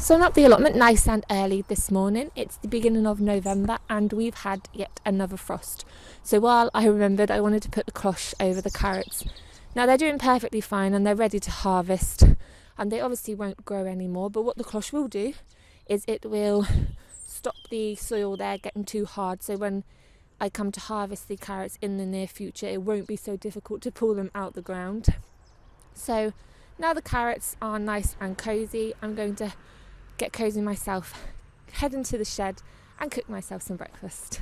So I'm up the allotment nice and early this morning. It's the beginning of November and we've had yet another frost. So while I remembered, I wanted to put the cloche over the carrots. Now they're doing perfectly fine and they're ready to harvest, and they obviously won't grow anymore, but what the cloche will do is it will stop the soil there getting too hard, so when I come to harvest the carrots in the near future, it won't be so difficult to pull them out the ground. So now the carrots are nice and cosy, I'm going to get cosy myself, head into the shed and cook myself some breakfast.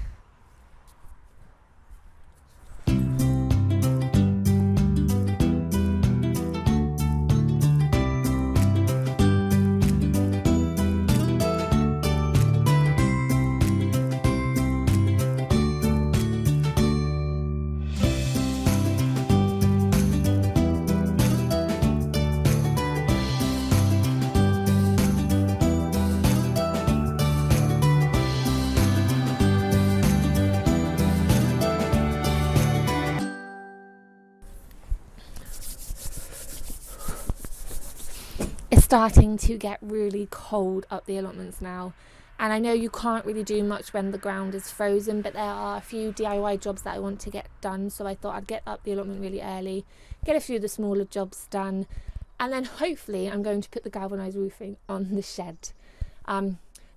It's starting to get really cold up the allotments now, and I know you can't really do much when the ground is frozen, but there are a few DIY jobs that I want to get done, so I thought I'd get up the allotment really early, get a few of the smaller jobs done, and then hopefully I'm going to put the galvanised roofing on the shed. But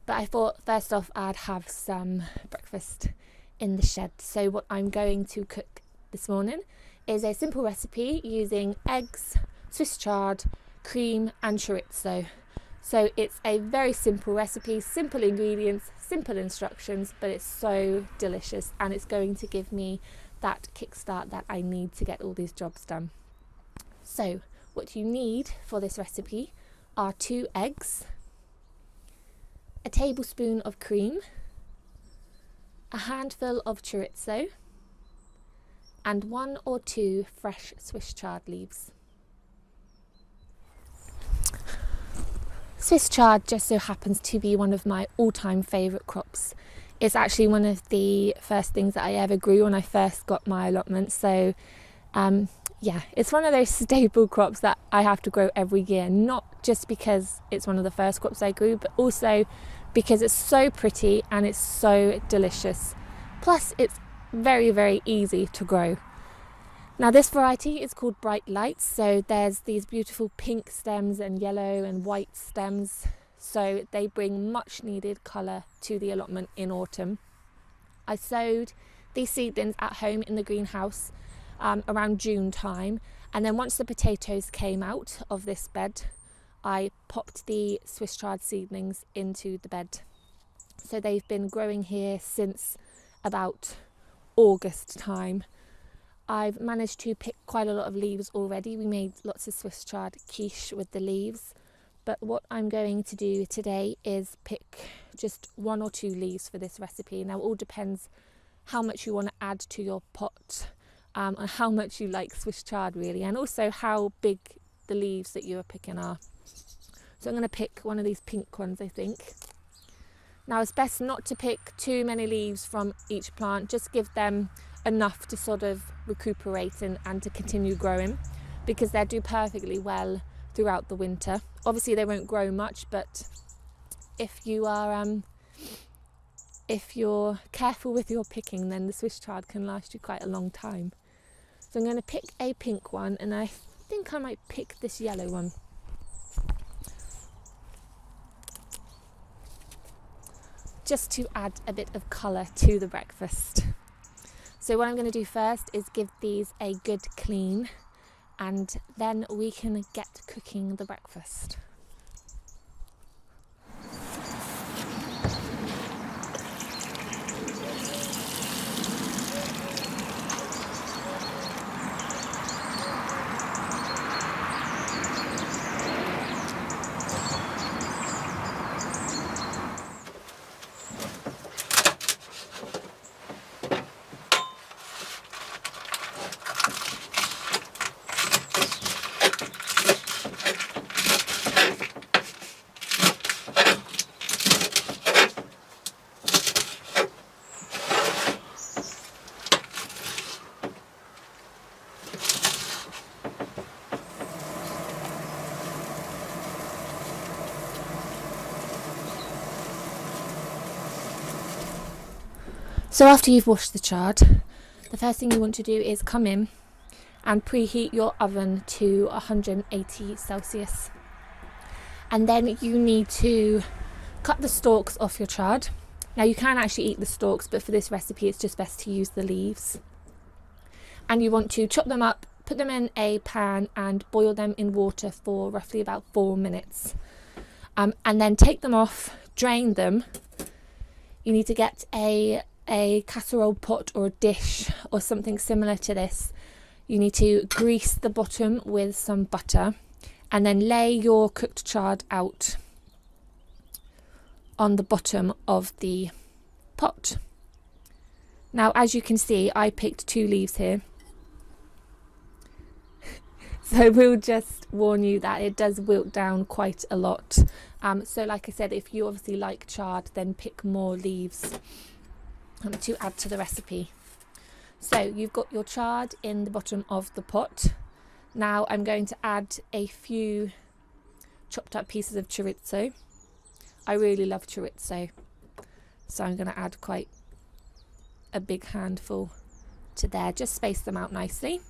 I thought first off I'd have some breakfast in the shed. So what I'm going to cook this morning is a simple recipe using eggs, Swiss chard, cream and chorizo. So it's a very simple recipe, simple ingredients, simple instructions, but it's so delicious and it's going to give me that kickstart that I need to get all these jobs done. So what you need for this recipe are 2 eggs, a tablespoon of cream, a handful of chorizo, and 1 or 2 fresh Swiss chard leaves. Swiss chard just so happens to be one of my all-time favourite crops. It's actually one of the first things that I ever grew when I first got my allotment. So yeah, it's one of those staple crops that I have to grow every year, not just because it's one of the first crops I grew, but also because it's so pretty and it's so delicious. Plus it's very, very easy to grow. Now this variety is called Bright Lights, so there's these beautiful pink stems and yellow and white stems, so they bring much needed colour to the allotment in autumn. I sowed these seedlings at home in the greenhouse around June time, and then once the potatoes came out of this bed, I popped the Swiss chard seedlings into the bed. So they've been growing here since about August time. I've managed to pick quite a lot of leaves already. We made lots of Swiss chard quiche with the leaves, but what I'm going to do today is pick just 1 or 2 leaves for this recipe. Now it all depends how much you want to add to your pot and how much you like Swiss chard really, and also how big the leaves that you're picking are. So I'm going to pick one of these pink ones, I think. Now it's best not to pick too many leaves from each plant, just give them enough to sort of recuperate and to continue growing, because they'll do perfectly well throughout the winter. Obviously they won't grow much, but if you're careful with your picking, then the Swiss chard can last you quite a long time. So I'm going to pick a pink one, and I think I might pick this yellow one. Just to add a bit of colour to the breakfast. So what I'm going to do first is give these a good clean, and then we can get cooking the breakfast. So after you've washed the chard, the first thing you want to do is come in and preheat your oven to 180 Celsius. And then you need to cut the stalks off your chard. Now you can actually eat the stalks, but for this recipe it's just best to use the leaves. And you want to chop them up, put them in a pan and boil them in water for roughly about 4 minutes. And then take them off, drain them. You need to get a casserole pot or a dish or something similar to this. You need to grease the bottom with some butter and then lay your cooked chard out on the bottom of the pot. Now, as you can see, I picked 2 leaves here. So we'll just warn you that it does wilt down quite a lot. So like I said, if you obviously like chard, then pick more leaves to add to the recipe. So you've got your chard in the bottom of the pot. Now I'm going to add a few chopped up pieces of chorizo. I really love chorizo, so I'm going to add quite a big handful to there. Just space them out nicely.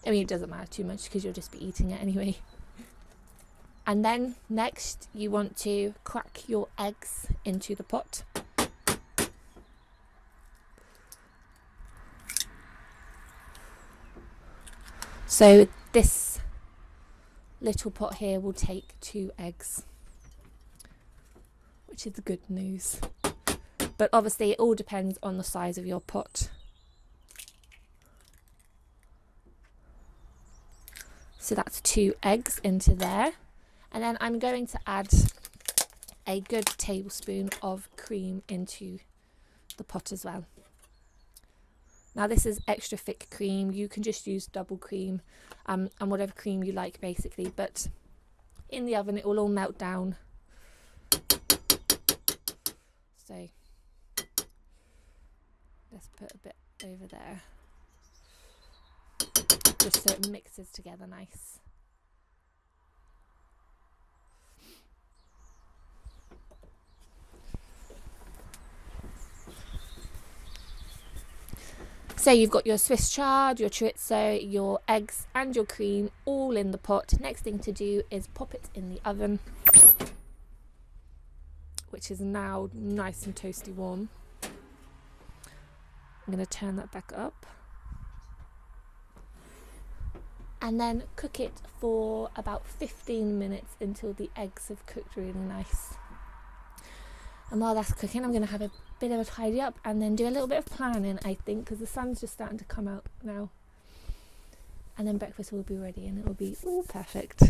I mean, it doesn't matter too much because you'll just be eating it anyway. And then next you want to crack your eggs into the pot. So this little pot here will take 2 eggs, which is the good news. But obviously it all depends on the size of your pot. So that's 2 eggs into there. And then I'm going to add a good tablespoon of cream into the pot as well. Now this is extra thick cream. You can just use double cream and whatever cream you like basically, but in the oven it will all melt down. So let's put a bit over there, just so it mixes together nice. So you've got your Swiss chard, your chorizo, your eggs and your cream all in the pot. Next thing to do is pop it in the oven, which is now nice and toasty warm. I'm going to turn that back up. And then cook it for about 15 minutes until the eggs have cooked really nice. And while that's cooking, I'm going to have a bit of a tidy up and then do a little bit of planning, I think, because the sun's just starting to come out now. And then breakfast will be ready and it will be all perfect.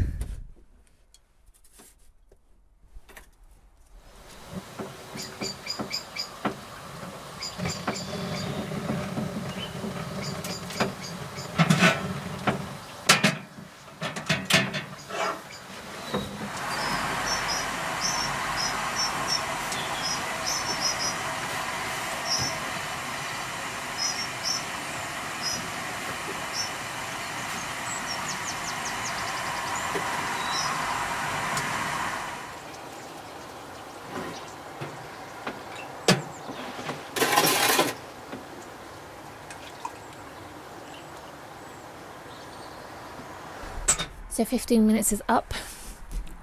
So 15 minutes is up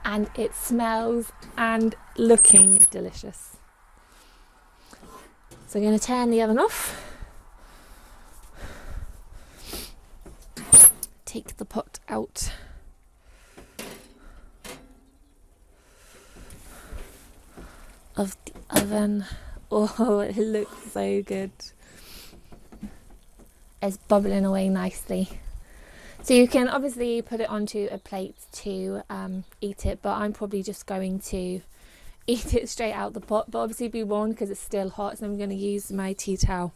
and it smells and looking delicious. So I'm going to turn the oven off, take the pot out, of the oven. Oh, it looks so good. It's bubbling away nicely. So you can obviously put it onto a plate to eat it, but I'm probably just going to eat it straight out the pot, but obviously be warned because it's still hot, so I'm going to use my tea towel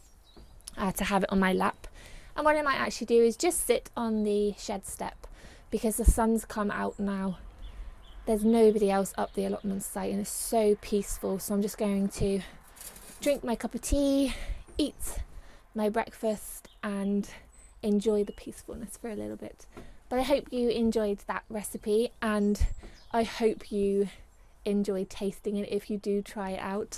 to have it on my lap. And what I might actually do is just sit on the shed step because the sun's come out now. There's nobody else up the allotment site and it's so peaceful, so I'm just going to drink my cup of tea, eat my breakfast and enjoy the peacefulness for a little bit. But I hope you enjoyed that recipe and I hope you enjoyed tasting it if you do try it out.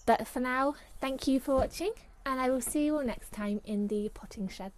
But for now, thank you for watching, and I will see you all next time in the potting shed.